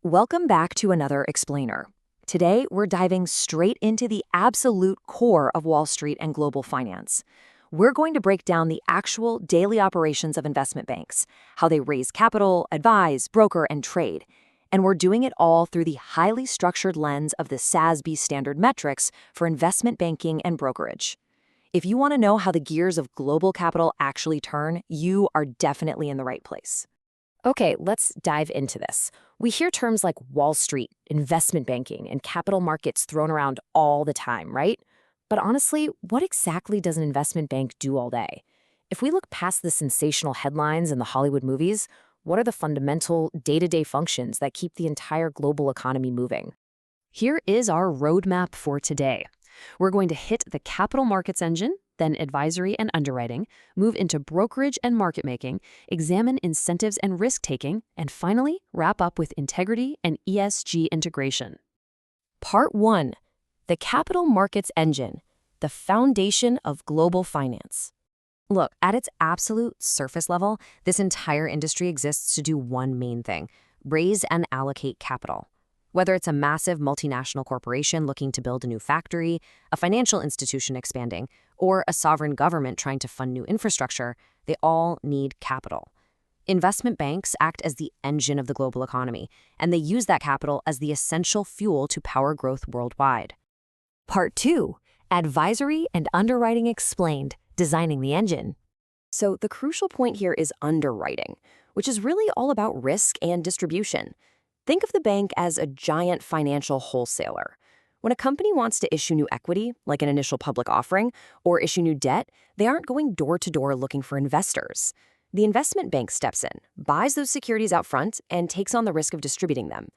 Welcome back to another Explainer. Today, we're diving straight into the absolute core of Wall Street and global finance. We're going to break down the actual daily operations of investment banks, how they raise capital, advise, broker, and trade. And we're doing it all through the highly structured lens of the SASB standard metrics for investment banking and brokerage. If you want to know how the gears of global capital actually turn, you are definitely in the right place. Okay, let's dive into this. We hear terms like Wall Street, investment banking, and capital markets thrown around all the time, right? But honestly, what exactly does an investment bank do all day? If we look past the sensational headlines in the Hollywood movies, what are the fundamental day-to-day functions that keep the entire global economy moving? Here is our roadmap for today. We're going to hit the capital markets engine, then advisory and underwriting, move into brokerage and market making, examine incentives and risk-taking, and finally, wrap up with integrity and ESG integration. Part 1. The capital markets engine, the foundation of global finance. Look, at its absolute surface level, this entire industry exists to do one main thing: raise and allocate capital. Whether it's a massive multinational corporation looking to build a new factory, a financial institution expanding, or a sovereign government trying to fund new infrastructure, they all need capital. Investment banks act as the engine of the global economy, and they use that capital as the essential fuel to power growth worldwide. Part 2. Advisory and underwriting explained, designing the engine. So the crucial point here is underwriting, which is really all about risk and distribution. Think of the bank as a giant financial wholesaler. When a company wants to issue new equity, like an initial public offering, or issue new debt, they aren't going door to door looking for investors. The investment bank steps in, buys those securities out front, and takes on the risk of distributing them.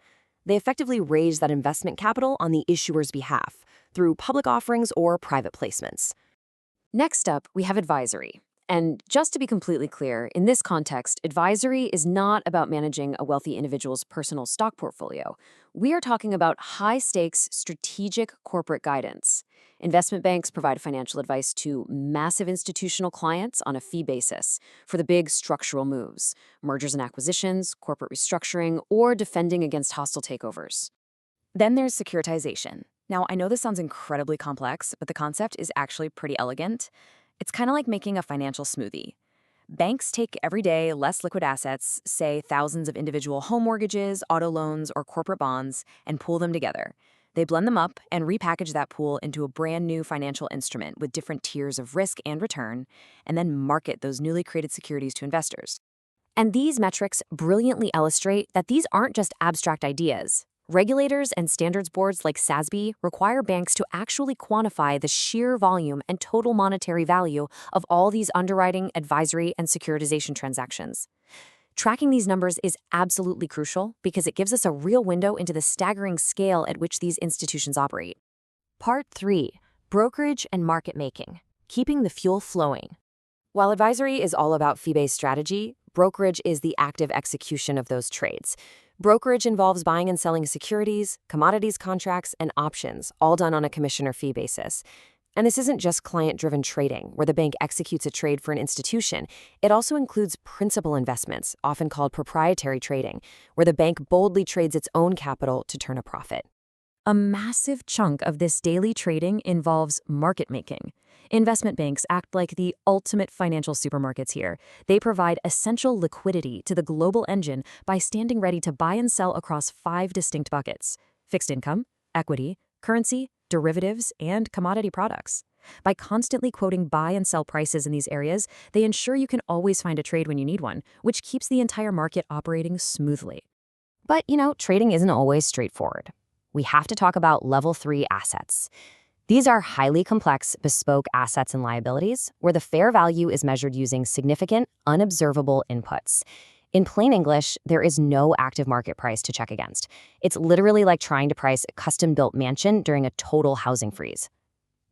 They effectively raise that investment capital on the issuer's behalf through public offerings or private placements. Next up, we have advisory. And just to be completely clear, in this context, advisory is not about managing a wealthy individual's personal stock portfolio. We are talking about high-stakes, strategic corporate guidance. Investment banks provide financial advice to massive institutional clients on a fee basis for the big structural moves, mergers and acquisitions, corporate restructuring, or defending against hostile takeovers. Then there's securitization. Now, I know this sounds incredibly complex, but the concept is actually pretty elegant. It's kind of like making a financial smoothie. Banks take everyday, less liquid assets, say thousands of individual home mortgages, auto loans, or corporate bonds, and pool them together. They blend them up and repackage that pool into a brand new financial instrument with different tiers of risk and return, and then market those newly created securities to investors. And these metrics brilliantly illustrate that these aren't just abstract ideas. Regulators and standards boards like SASB require banks to actually quantify the sheer volume and total monetary value of all these underwriting, advisory, and securitization transactions. Tracking these numbers is absolutely crucial because it gives us a real window into the staggering scale at which these institutions operate. Part 3. Brokerage and market making, keeping the fuel flowing. While advisory is all about fee-based strategy, brokerage is the active execution of those trades. Brokerage involves buying and selling securities, commodities contracts, and options, all done on a commission or fee basis. And this isn't just client-driven trading, where the bank executes a trade for an institution. It also includes principal investments, often called proprietary trading, where the bank boldly trades its own capital to turn a profit. A massive chunk of this daily trading involves market making. Investment banks act like the ultimate financial supermarkets here. They provide essential liquidity to the global engine by standing ready to buy and sell across 5 distinct buckets: fixed income, equity, currency, derivatives, and commodity products. By constantly quoting buy and sell prices in these areas, they ensure you can always find a trade when you need one, which keeps the entire market operating smoothly. But, trading isn't always straightforward. We have to talk about level 3 assets. These are highly complex, bespoke assets and liabilities, where the fair value is measured using significant, unobservable inputs. In plain English, there is no active market price to check against. It's literally like trying to price a custom-built mansion during a total housing freeze.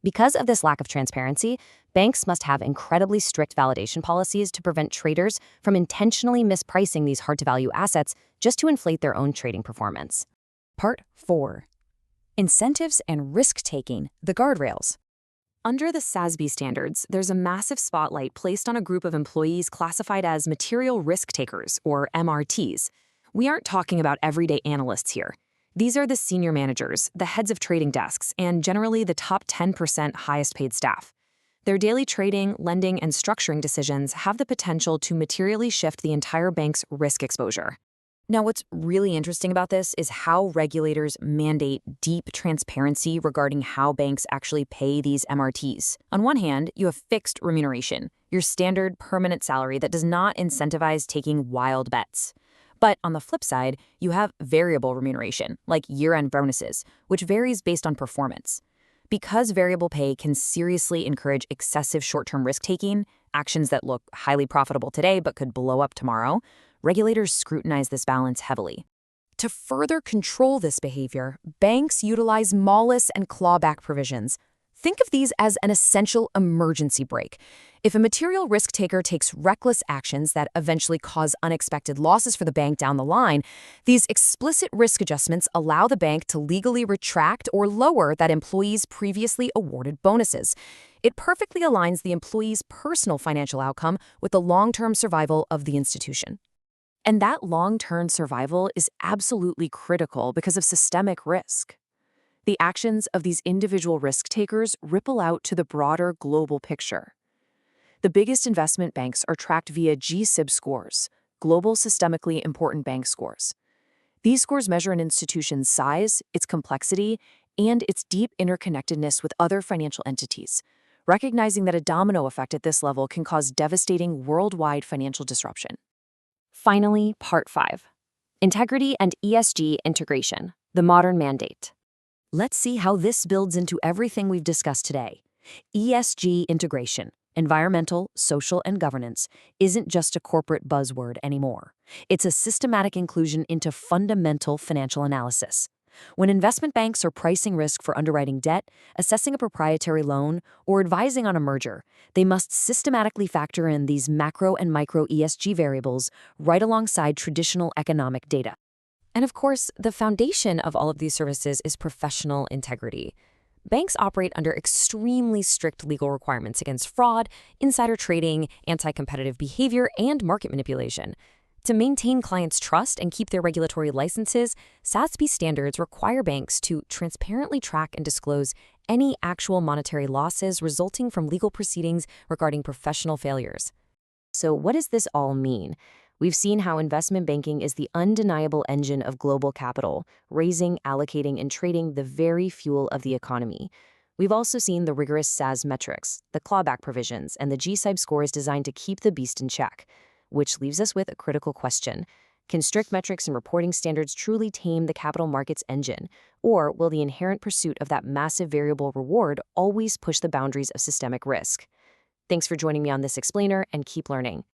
Because of this lack of transparency, banks must have incredibly strict validation policies to prevent traders from intentionally mispricing these hard-to-value assets just to inflate their own trading performance. Part 4. Incentives and risk-taking, the guardrails. Under the SASB standards, there's a massive spotlight placed on a group of employees classified as material risk takers, or MRTs. We aren't talking about everyday analysts here. These are the senior managers, the heads of trading desks, and generally the top 10% highest paid staff. Their daily trading, lending, and structuring decisions have the potential to materially shift the entire bank's risk exposure. Now, what's really interesting about this is how regulators mandate deep transparency regarding how banks actually pay these MRTs. On one hand, you have fixed remuneration, your standard permanent salary that does not incentivize taking wild bets. But on the flip side, you have variable remuneration, like year-end bonuses, which varies based on performance. Because variable pay can seriously encourage excessive short-term risk-taking, actions that look highly profitable today but could blow up tomorrow, regulators scrutinize this balance heavily. To further control this behavior, banks utilize malus and clawback provisions. Think of these as an essential emergency brake. If a material risk taker takes reckless actions that eventually cause unexpected losses for the bank down the line, these explicit risk adjustments allow the bank to legally retract or lower that employee's previously awarded bonuses. It perfectly aligns the employee's personal financial outcome with the long-term survival of the institution. And that long-term survival is absolutely critical because of systemic risk. The actions of these individual risk takers ripple out to the broader global picture. The biggest investment banks are tracked via GSIB scores, Global Systemically Important Bank Scores. These scores measure an institution's size, its complexity, and its deep interconnectedness with other financial entities, recognizing that a domino effect at this level can cause devastating worldwide financial disruption. Finally, Part 5. Integrity and ESG integration, the modern mandate. Let's see how this builds into everything we've discussed today. ESG integration, environmental, social, and governance, isn't just a corporate buzzword anymore. It's a systematic inclusion into fundamental financial analysis. When investment banks are pricing risk for underwriting debt, assessing a proprietary loan, or advising on a merger, they must systematically factor in these macro and micro ESG variables right alongside traditional economic data. And of course, the foundation of all of these services is professional integrity. Banks operate under extremely strict legal requirements against fraud, insider trading, anti-competitive behavior, and market manipulation. To maintain clients' trust and keep their regulatory licenses, SASB standards require banks to transparently track and disclose any actual monetary losses resulting from legal proceedings regarding professional failures. So what does this all mean? We've seen how investment banking is the undeniable engine of global capital, raising, allocating, and trading the very fuel of the economy. We've also seen the rigorous SASB metrics, the clawback provisions, and the GSIB scores designed to keep the beast in check. Which leaves us with a critical question. Can strict metrics and reporting standards truly tame the capital markets engine? Or will the inherent pursuit of that massive variable reward always push the boundaries of systemic risk? Thanks for joining me on this explainer, and keep learning.